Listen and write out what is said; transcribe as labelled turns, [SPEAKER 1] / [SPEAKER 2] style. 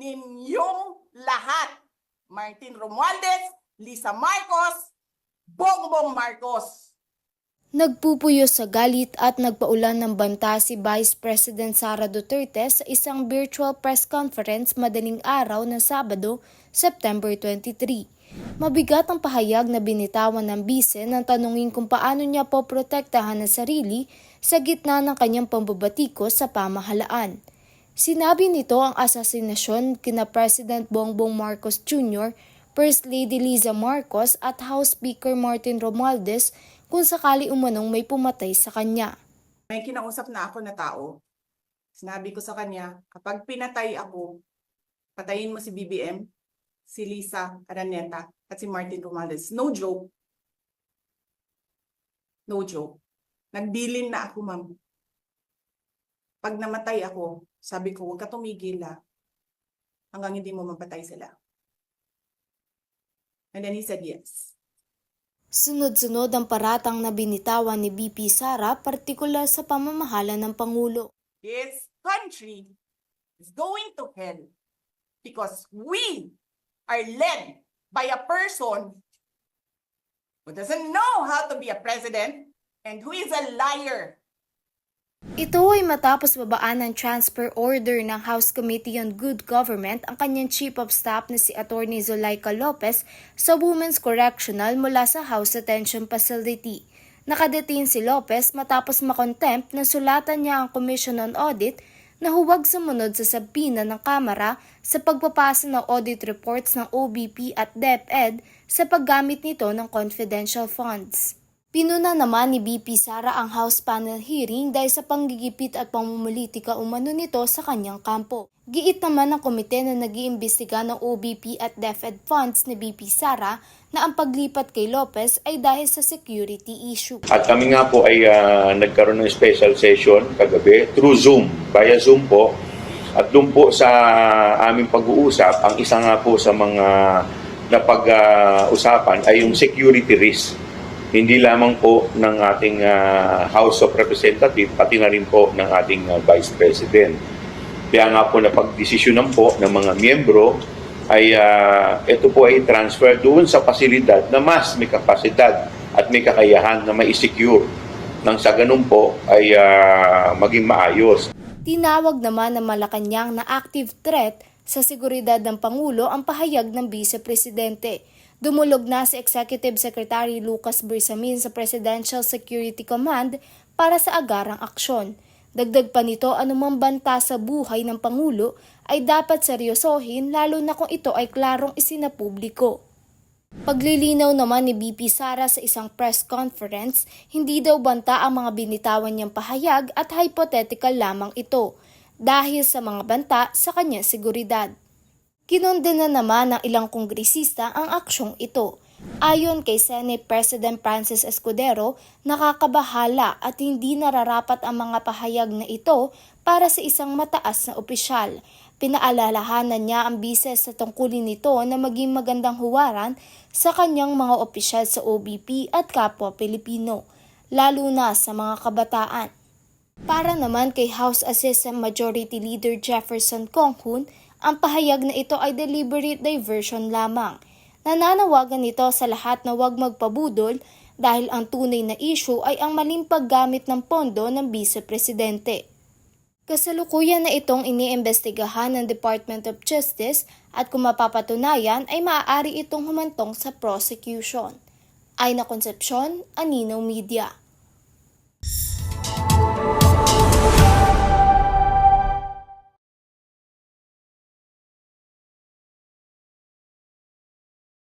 [SPEAKER 1] ninyong lahat. Martin Romualdez, Lisa Marcos, Bongbong Marcos.
[SPEAKER 2] Nagpupuyo sa galit at nagpaulan ng banta si Vice President Sara Duterte sa isang virtual press conference madaling araw ng Sabado, September 23. Mabigat ang pahayag na binitawan ng bise nang tanungin kung paano niya poprotektahan ang sarili sa gitna ng kanyang pambabatikos sa pamahalaan. Sinabi nito ang asasinasyon kina President Bongbong Marcos Jr., First Lady Liza Marcos at House Speaker Martin Romualdez kung sakali umanong may pumatay sa kanya.
[SPEAKER 1] May kinausap na ako na tao. Sinabi ko sa kanya, kapag pinatay ako, patayin mo si BBM, si Lisa Araneta, at si Martin Romualdez. No joke. No joke. Nagbilin na ako, ma'am. Pag namatay ako, sabi ko, huwag ka tumigil hanggang hindi mo mapatay sila. And then he said yes.
[SPEAKER 2] Sunod-sunod ang paratang na binitawan ni VP Sara, partikular sa pamamahala ng Pangulo.
[SPEAKER 1] This country is going to hell because we are led by a person who doesn't know how to be a president and who is a liar.
[SPEAKER 2] Ito ay matapos babaan ng transfer order ng House Committee on Good Government ang kanyang Chief of Staff na si Atty. Zulaika Lopez sa Women's Correctional mula sa House Detention Facility. Nakadetain si Lopez matapos makontempt na sulatan niya ang Commission on Audit na huwag sumunod sa sabina ng Kamara sa pagpapasa ng audit reports ng OBP at DepEd sa paggamit nito ng confidential funds. Pinuna naman ni VP Sara ang House panel hearing dahil sa panggigipit at pamumulitika umano nito sa kanyang kampo. Giit naman ng komite na nag-iimbestiga ng OBP at DepEd funds ni VP Sara na ang paglipat kay Lopez ay dahil sa security issue.
[SPEAKER 3] At kami nga po ay nagkaroon ng special session kagabi through Zoom, via Zoom po. At doon po sa aming pag-uusap, ang isa nga po sa mga napag-usapan ay yung security risk. Hindi lamang po ng ating House of Representatives, pati na rin po ng ating Vice President. Kaya nga po napag-desisyonan po ng mga miyembro ay ito po ay transfer doon sa pasilidad na mas may kapasidad at may kakayahan na mai-secure nang sa ganun po ay maging maayos.
[SPEAKER 2] Tinawag naman ng Malacanang na active threat sa seguridad ng Pangulo ang pahayag ng Vice Presidente. Dumulog na si Executive Secretary Lucas Bersamin sa Presidential Security Command para sa agarang aksyon. Dagdag pa nito, anumang banta sa buhay ng Pangulo ay dapat seryosohin lalo na kung ito ay klarong isinapubliko. Paglilinaw naman ni VP Sara sa isang press conference, hindi daw banta ang mga binitawan niyang pahayag at hypothetical lamang ito dahil sa mga banta sa kanyang seguridad. Kinondena naman ng ilang kongresista ang aksyong ito. Ayon kay Senate President Francis Escudero, nakakabahala at hindi nararapat ang mga pahayag na ito para sa isang mataas na opisyal. Pinaalalahanan niya ang bise sa tungkulin nito na maging magandang huwaran sa kanyang mga opisyal sa OBP at kapwa Pilipino, lalo na sa mga kabataan. Para naman kay House Assistant Majority Leader Jefferson Conghun, ang pahayag na ito ay deliberate diversion lamang. Nananawagan nito sa lahat na huwag magpabudol dahil ang tunay na issue ay ang maling paggamit ng pondo ng Vice Presidente. Kasalukuyan na itong iniimbestigahan ng Department of Justice at kung mapapatunayan ay maaari itong humantong sa prosecution. Aina Concepcion, Anino Media.